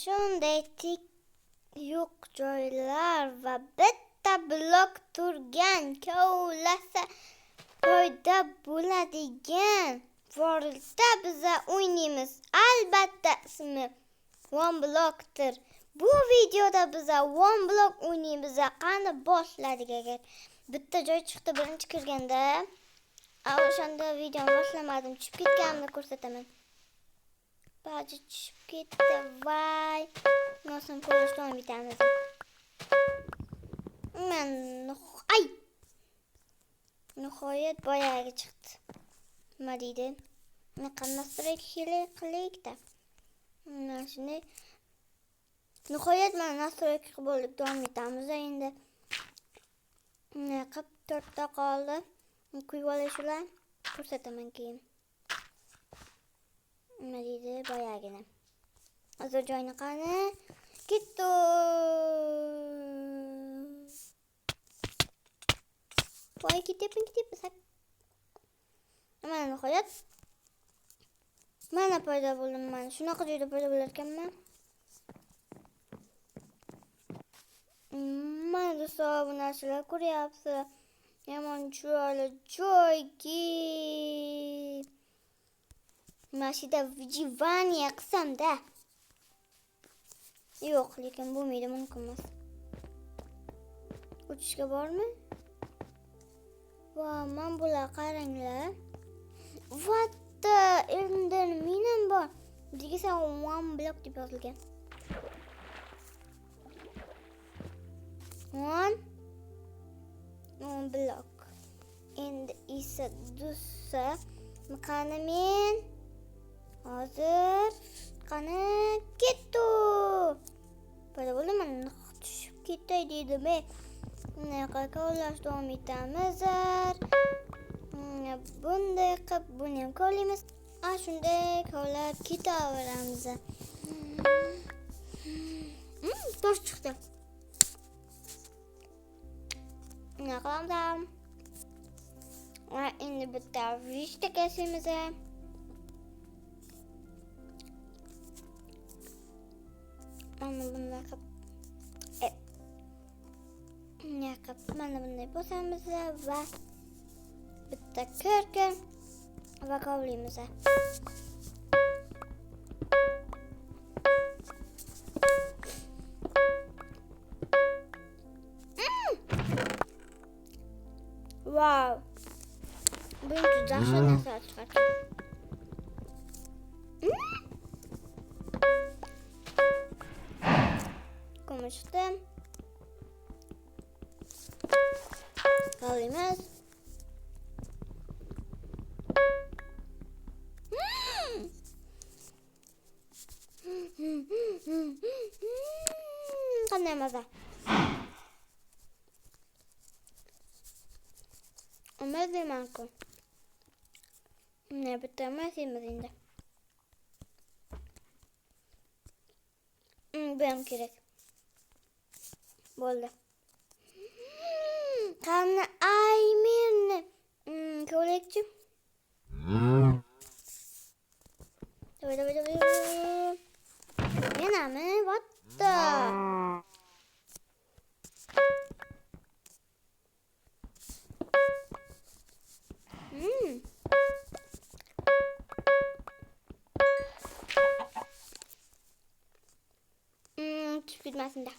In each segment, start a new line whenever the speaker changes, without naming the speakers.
shunday tik yo'q joylar va bitta blok turgan kovlasa foyda bo'ladigan Worldda biza o'ynaymiz. Albatta ismi One Block'tir. Bu videoda biza One Block o'ynaymiz. Qani boshladik agar. Bitta joy chiqdi birinchi kirganda. O'shanda videoni boshlamadim. Tushib ketganimni ko'rsataman. Baji tushib ketdi. Voy. Nosim ko'rishdan bitamiz. Nihoyat boyagi chiqdi. Nima deydi? Nastroyk qilaylik-da. Shunday. Nihoyat mana nastroyk bo'lib davom etamiz endi. Qilib 4 ta qoldi. Quyib olishlar. Ko'rsataman keyin. Nima deydi? Boyagina. Hozir joyni qani? Ketdi. Voy ketyapman. Mana nihoyat. Mana paydo bo'ldim men. Shunaqa joyda paydo bo'lar ekanman. Mana do'stlar, bu narsalar ko'ryapsiz. Yomon chiroyli joyga. Mashida vijivaniya qilsam-da. Yo'q, lekin bo'lmaydi, mumkin emas. O'tishga bormi? Va men bular qaranglar. Vatta, endi menam bor. Degisa One Block deb yozilgan. One Block. Endi esa do'sa, qani men hozir qani ketdi. Paydo bo'ldim, men tushib ketay dedim. Bunaqa kovlash davom etamiz. Bunday qilib buni ham kovlaymiz. Shunday kovlab ketaveramiz. Tosh chiqdi. Nima qilamiz? Endi bitta vishta kesamiz. Bunday qilib mana bunday bosamiz va bitta kirkir va kovlaymiz. Wow. Bu juda narsa chiqadi. Ko'mishdim. Kovlaymiz. Qanday maza. Umaymanku. Ne bitirmasimiz endi. Benim kerak. Bo'ldi. Qani aymirni. Ko'ylakchi. Davay. Menami? Vatta. Tushib ketmasin-da.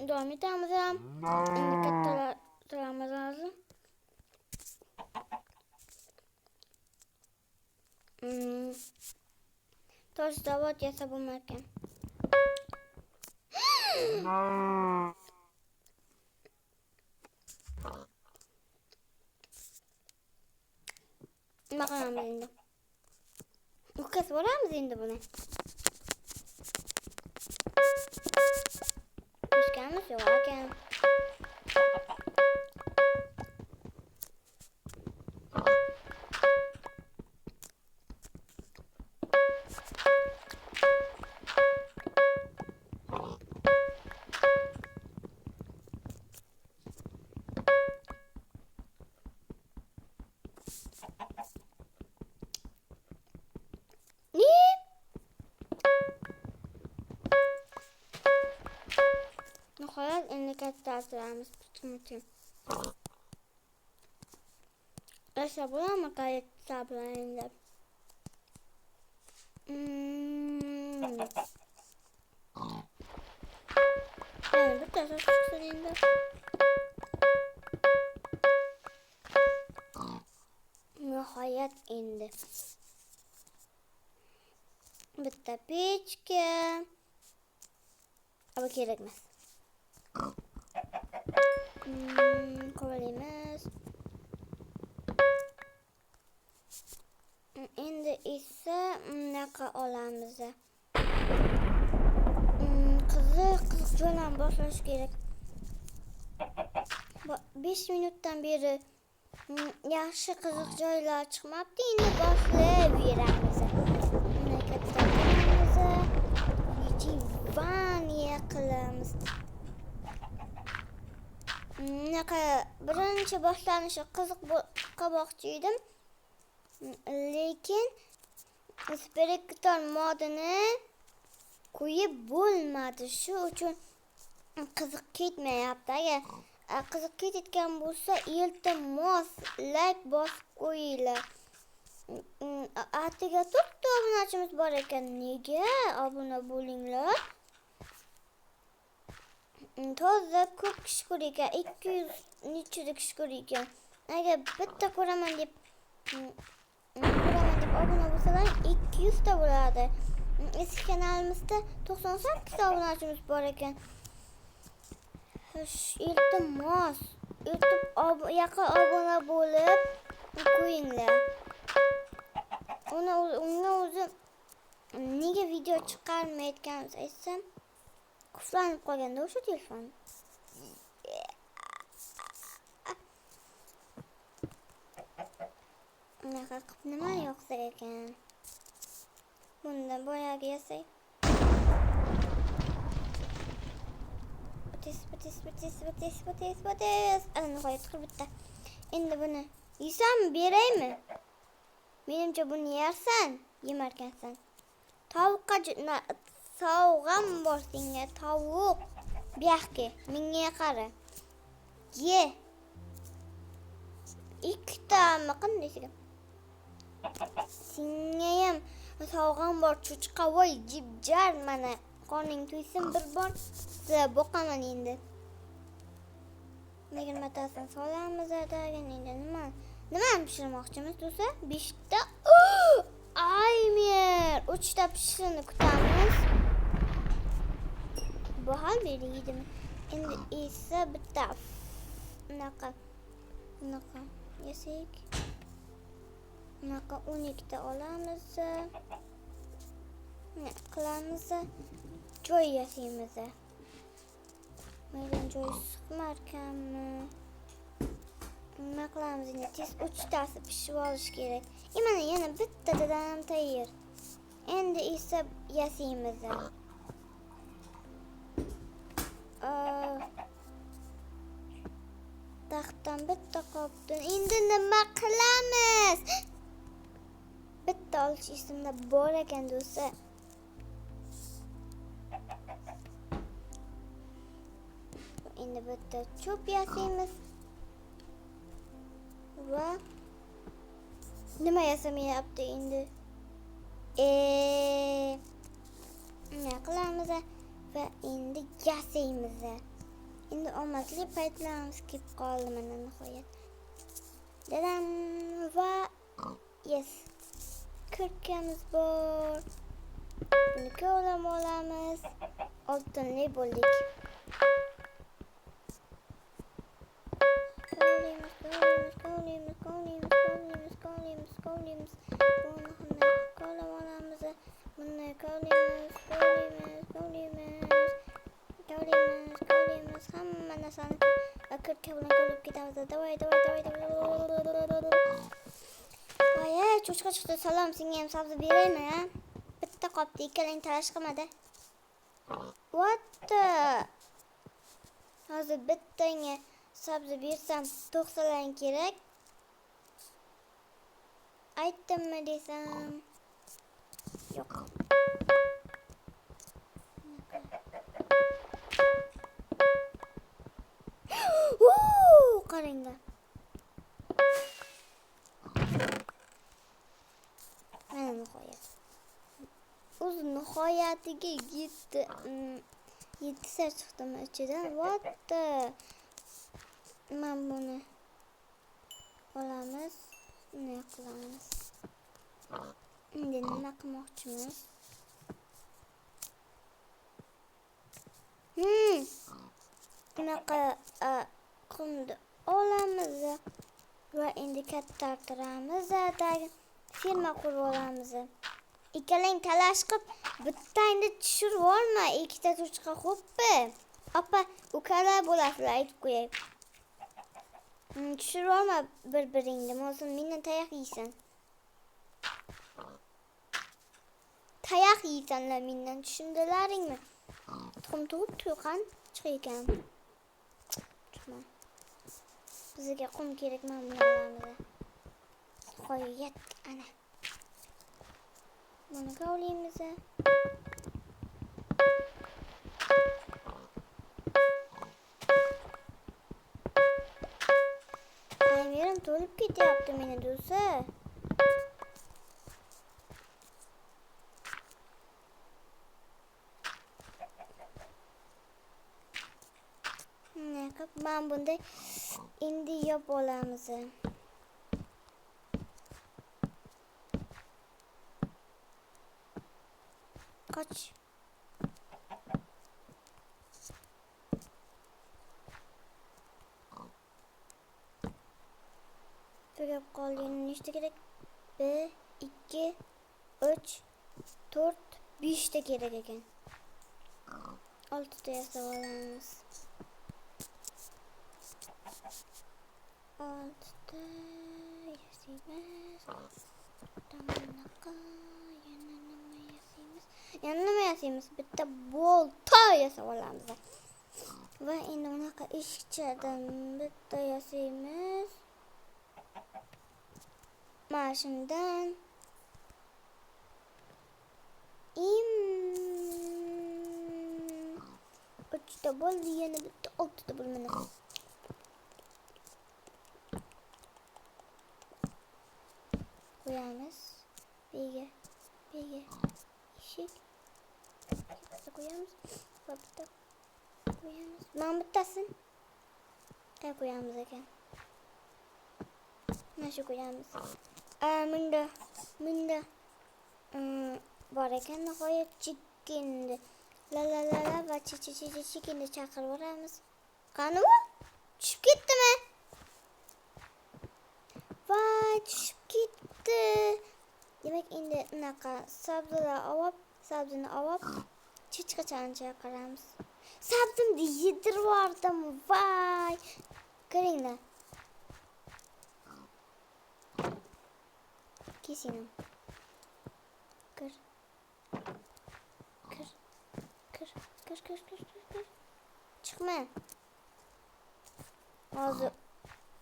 Devam etamiz. Endi kattalarimiz lazım. Tosh zavod yasab bo'lmayotgan. Nima qilamiz endi? O'tkazib olamiz endi buni. Ishkamiz yo'q ekan. Nihoyat endi kattalarimiz bitim. Esa bo'ladimi katta bilan endi. Yani bittasi chiqsin endi. Nihoyat endi. Bitta pechka. Ama kerak emas. Qo'yamiz. Endi esa bunaqa olamiz. Qiziq joydan boshlash kerak. 5 minutdan beri yaxshi qiziq joylar chiqmabdi. Endi boshlayveramiz. Buni katta qilamiz. Vaniya qilamiz. Bunaqa birinchi boshlanishi qiziq qilmoqchi edim. Lekin Spectre modini qo'yib bo'lmadi. Shu uchun qiziq ketmayapti. Agar qiziq ketayotgan bo'lsa, iltimos like bosib qo'yinglar. Atiga to'rtta obunachimiz bor ekan. Nega obuna bo'linglar? Toza ko'p kishi ko'rar ekan. 200 nechida kishi ko'rar ekan. Agar bitta ko'raman deb obuna bo'lsalar 200 ta bo'ladi. Eski kanalimizda 98 ta obunachimiz bor ekan. Iltimos, yaqin obuna bo'lib qo'yinglar. Unga o'zi nega video chiqarmayotganimiz aytsam, quflanib qolganda o'sha telefon. Unaqa qilib nima yoqsa ekan? Bundan boyagi yasay. Patis. Ana nihoyat qilib bitta. Endi buni yesam beraymi? Menimcha buni yersan, yemarkansan. Tovuqqa sovg'am bor senga, tovuq. Bu yoqqa, menga qara. Ye. Ikkitami qanday? Senga ham sovg'am bor, cho'chqavoy jibjar mana. Qorning to'ysin bir bor, sizlar boqaman endi. Lekin matasini solamiz atagan endi nima pishirmoqchimiz do'stlar? 5 ta. Aymer, 3 ta pishishini kutamiz. Bu hal berydimi? Endi esa bitta bunaqa yasak. Bunaqa 12 ta olamiz. Ne qilamiz? Joy yasaymiz. Menga joy chiqmarkanmi? Nima qilamiz endi? Tez 3 tasi pishib olish kerak. Mana yana bittadan tayyor. Endi esa yasaymiz. Taxtdan bitta qolibdi. Endi nima qilamiz? Bitta olish esimda bor ekan do'stlar. Endi bitta cho'p yasaymiz. Va nima yasamayapti endi? Nima qilamiz? Va endi yasaymiz. Endi omadli paytlarimiz kelib qoldi mana nihoyat. Dadam va yes. Kurkamiz bor. Buni ko'lam olamiz. Oltinli bo'ldik. Hamma narsani kurka bilan ko'rib ketamiz. Davay. Voy, cho'chqa chiqdi. Salom, senga ham sabzi beraymi, ha? Bitta qopdi, ikkalang talash qilmadi. What? Hozir bittanga sabzi bersam to'xtalang kerak. Aytdimmi desam? Yo'q. qaranglar. Mana nihoyat. O'z nihoyatiga yettita chiqdimi ichidan. What the? Men buni olamiz. Ne qilamiz? Endi nima qilmoqchimiz? Bunaqa qumni olamiz va endi kattartiramiz. Firma qurib olamiz. Ikkalang talash qilib bittangni tushirib olma, ikkita turchqa xo'pmi? Opa, ukalar bo'lasizlar, aytib qo'yay. Tushirib olma bir-biringni, bo'lsin mendan tayoq yeysan. Tayoq yeysanlar mendan, tushundilaringmi? Tuxum tug'ib tuyqan chiqaykan. Tutma. Bizga qum kerak, men buni olamiz. Qo'yat ana. Buni qavlaymiz. Aymerim to'lib ketyapti meni do'stlar. Men bunday endi yop olamiz. Qoch. Tugab qolgani nechta kerak? 1, 2, 3, 4, 5 ta kerak ekan. 6 ta yasab olamiz. 6 ta yasaymiz. Yana nima yasaymiz? Bitta bolta yasab olamiz. Va endi unaqa eshikchadan bitta yasaymiz. Mana shundan 3 ta bo'ldi, yana bitta 6 ta bo'lmadi. Qo'yamiz. Bega eshik. Bitta qo'yamiz. Va bitta qo'yamiz. Mana bittasini qo'yamiz ekan. Mana shu qo'yamiz. Munda bor ekan nihoyat chikindi. La va chikindi chaqirib boramiz. Qani u? Tushib ketdimi? Voy, tushib ketdi. Demak, endi unaqa sabzini olib, chichqachani chaqiramiz. Sabzimni yedirib yubordim. Voy! Ko'ringlar. Kesin. Kir. Chiqma. Hozir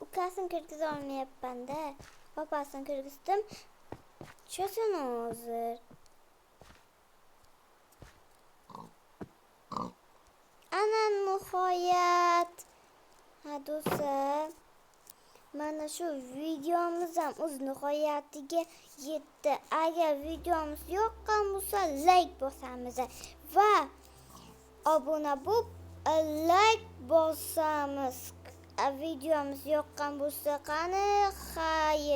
ukasini kirgiza olmayapman-da. Opasini kirgizdim. Tushasan hozir. Ana nihoyat. Ha do'stlar. Mana shu videomiz ham o'z nihoyatiga yetdi. Agar videomiz yoqqan bo'lsa, like bosamiz va obuna bo'lib like bosamiz. Videomiz yoqqan bo'lsa qani, xayr.